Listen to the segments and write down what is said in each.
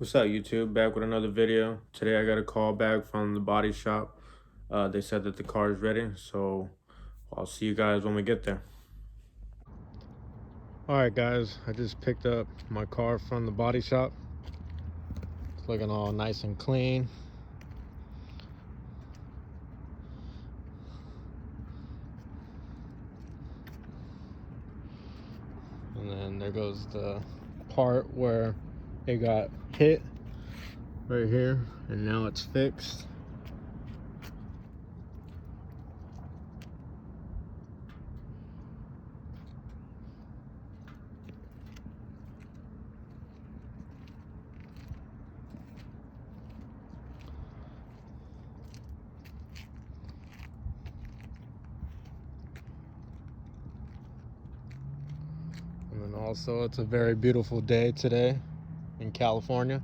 What's up, YouTube? Back with another video. Today I got a call back from the body shop. They said that the car is ready, so I'll see you guys when we get there. Alright guys, I just picked up my car from the body shop. It's looking all nice and clean. And then there goes the part where it got hit right here, and now it's fixed. And then also, it's a very beautiful day today in California.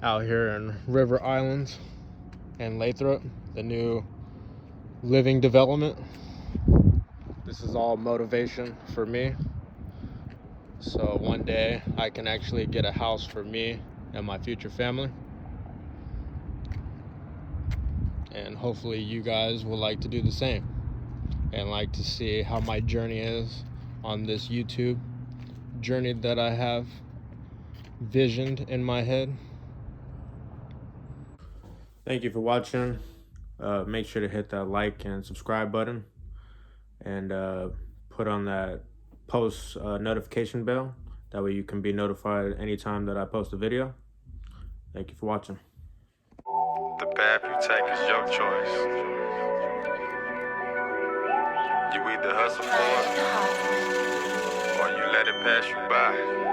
Out here in River Island and Lathrop, the new living development. This is all motivation for me, so one day I can actually get a house for me and my future family, and hopefully you guys will like to do the same and like to see how my journey is on this YouTube journey that I have visioned in my head. Thank you for watching. Make sure to hit that like and subscribe button, and put on that post notification bell. That way you can be notified anytime that I post a video. Thank you for watching. The path you take is your choice. You either hustle for it or you let it pass you by.